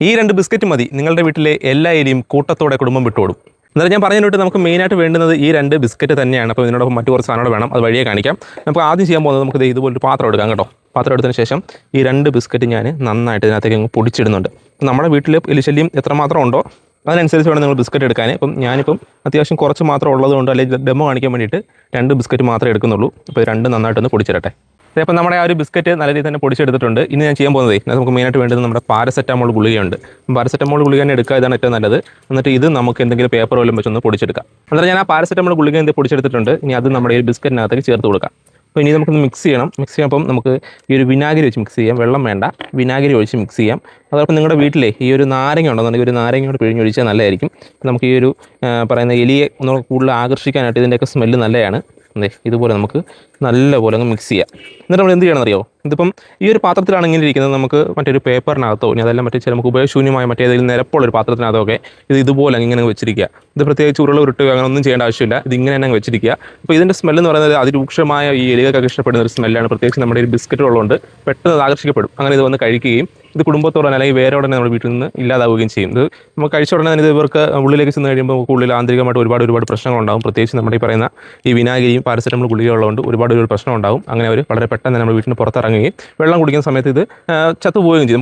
ഈ 2 ബിസ്ക്കറ്റ് മതി നിങ്ങളുടെ വീട്ടിലെ എല്ലാ എലിയും കൂട്ടത്തോടെ കുടുംബം വിട്ടോടും. എന്നാലും ഞാൻ പറഞ്ഞിട്ട് നമുക്ക് മെയിനായിട്ട് വേണ്ടുന്നത് ഈ 2 ബിസ്ക്കറ്റ് തന്നെയാണ്. അപ്പോൾ ഇതിനോടൊപ്പം മറ്റു കുറച്ച് സാധനങ്ങൾ വേണം, അത് വഴിയെ കാണിക്കാം. നമുക്ക് ആദ്യം ചെയ്യാൻ പോകുന്നത് നമുക്ക് ഇതുപോലൊരു പാത്രം എടുക്കാം കേട്ടോ. പാത്രം എടുത്തതിന് ശേഷം ഈ 2 ബിസ്ക്കറ്റ് ഞാൻ നന്നായിട്ട് ഇതിനകത്തേക്ക് അങ്ങ് പൊടിച്ചിടുന്നുണ്ട്. നമ്മുടെ വീട്ടിൽ എലിശല്യം എത്രമാത്രം ഉണ്ടോ അതിനനുസരിച്ച് വേണം നിങ്ങൾ ബിസ്ക്കറ്റ് എടുക്കാൻ. ഇപ്പം ഞാനിപ്പം അത്യാവശ്യം കുറച്ച് മാത്രം ഉള്ളതുകൊണ്ട് അല്ലെങ്കിൽ ഡെമോ കാണിക്കാൻ വേണ്ടിയിട്ട് 2 ബിസ്ക്കറ്റ് മാത്രമേ എടുക്കുന്നുള്ളൂ. അപ്പോൾ 2 നന്നായിട്ടൊന്ന് പൊടിച്ചിരട്ടെ. അപ്പോൾ നമ്മുടെ ആ ഒരു ബിസ്ക്കറ്റ് നല്ല രീതിയിൽ തന്നെ പൊടിച്ചെടുത്തിട്ടുണ്ട്. ഇനി ഞാൻ ചെയ്യാൻ പോകുന്നത് നമുക്ക് മെയിനായിട്ട് വേണ്ടത് നമ്മുടെ പാരസെറ്റമോൾ ഗുളികയുണ്ട്. പാരസെറ്റമോൾ ഗുളിക തന്നെ എടുക്കുക, ഇതാണ് ഏറ്റവും നല്ലത്. എന്നിട്ട് ഇത് നമുക്ക് എന്തെങ്കിലും പേപ്പർ വല്ലതും വെച്ചൊന്ന് പൊടിച്ചെടുക്കാം. അന്നേരം ഞാൻ ആ പാരസെറ്റമോൾ ഗുളിക എന്ത് പൊടിച്ചെടുത്തിട്ടുണ്ട്. ഇനി അത് നമ്മുടെ ഈ ബിസ്ക്കറ്റിനകത്തേക്ക് ചേർത്ത് കൊടുക്കാം. അപ്പോൾ ഇനി നമുക്കൊന്ന് മിക്സ് ചെയ്യണം. മിക്സ് ചെയ്യുമ്പം നമുക്ക് ഈ ഒരു വിനാഗിരി വെച്ച് മിക്സ് ചെയ്യാം. വെള്ളം വേണ്ട, വിനാഗിരി ഒഴിച്ച് മിക്സ് ചെയ്യാം. അതോടൊപ്പം നിങ്ങളുടെ വീട്ടിലെ ഈ ഒരു നാരങ്ങ ഉണ്ടെന്നുണ്ടെങ്കിൽ ഒരു നാരങ്ങയോട് പിഴിഞ്ഞൊഴിച്ചാൽ നല്ലതായിരിക്കും. നമുക്ക് ഈ ഒരു പറയുന്ന എലിയെ ഒന്ന് കൂടുതൽ ആകർഷിക്കാനായിട്ട് ഇതിൻ്റെയൊക്കെ സ്മെല്ല് നല്ലതാണ്. ഇതുപോലെ നമുക്ക് നല്ലപോലെ അങ്ങ് മിക്സ് ചെയ്യാം. എന്നിട്ട് നമ്മൾ എന്ത് ചെയ്യണമെന്നറിയോ, ഇതിപ്പം ഈ ഒരു പാത്രത്തിലാണ് ഇങ്ങനെ ഇരിക്കുന്നത്. നമുക്ക് മറ്റൊരു പേപ്പറിനകത്തോ ഇനി അതെല്ലാം ചില നമുക്ക് ഉപയോഗശൂന്യമായ മറ്റേതെങ്കിലും നിരപ്പുള്ളൊരു പാത്രത്തിനകത്തോ ഒക്കെ ഇതുപോലെ ഇങ്ങനെ വെച്ചിരിക്കുക. ഇത് പ്രത്യേകിച്ച് ഉരുട്ടുക അങ്ങനെ ഒന്നും ചെയ്യേണ്ട ആവശ്യമില്ല. ഇത് ഇങ്ങനെ തന്നെ വെച്ചിരിക്കുക. അപ്പോൾ ഇതിൻ്റെ സ്മെല്ല് എന്ന് പറയുന്നത് അതിരൂക്ഷമായ ഈ എലികൾക്കൊക്കെ ഇഷ്ടപ്പെടുന്ന ഒരു സ്മെല്ലാണ്. പ്രത്യേകിച്ച് നമ്മുടെ ഒരു ബിസ്ക്കറ്റ് ഉള്ളതുകൊണ്ട് പെട്ടെന്ന് ആകർഷിക്കപ്പെടും. അങ്ങനെ ഇത് വന്ന് കഴിക്കുകയും ഇത് കുടുംബത്തോടെ അല്ലെങ്കിൽ വേരോടെ നമ്മുടെ വീട്ടിൽ നിന്ന് ഇല്ലാതാവുകയും ചെയ്യും. ഇത് നമുക്ക് കഴിച്ച ഉടനെ തന്നെ ഇത് ഇവർക്ക് ഉള്ളിലേക്ക് ചെന്ന് കഴിയുമ്പോൾ നമുക്ക് ഉള്ളിൽ ആന്തരികമായിട്ട് ഒരുപാട് പ്രശ്നങ്ങളുണ്ടാകും. പ്രത്യേകിച്ച് നമ്മുടെ ഈ പറയുന്ന ഈ വിനാഗിരിയും പാരസെറ്റമോൾ ഗുളികയുള്ളതുകൊണ്ട് ഒരുപാട് പ്രശ്നം ഉണ്ടാകും. അങ്ങനെ അവർ വളരെ പെട്ടെന്ന് നമ്മുടെ വീട്ടിൽ നിന്ന് പുറത്തിറങ്ങുകയും വെള്ളം കുടിക്കുന്ന സമയത്ത് ഇത് ചത്തുപോവുകയും ചെയ്യും.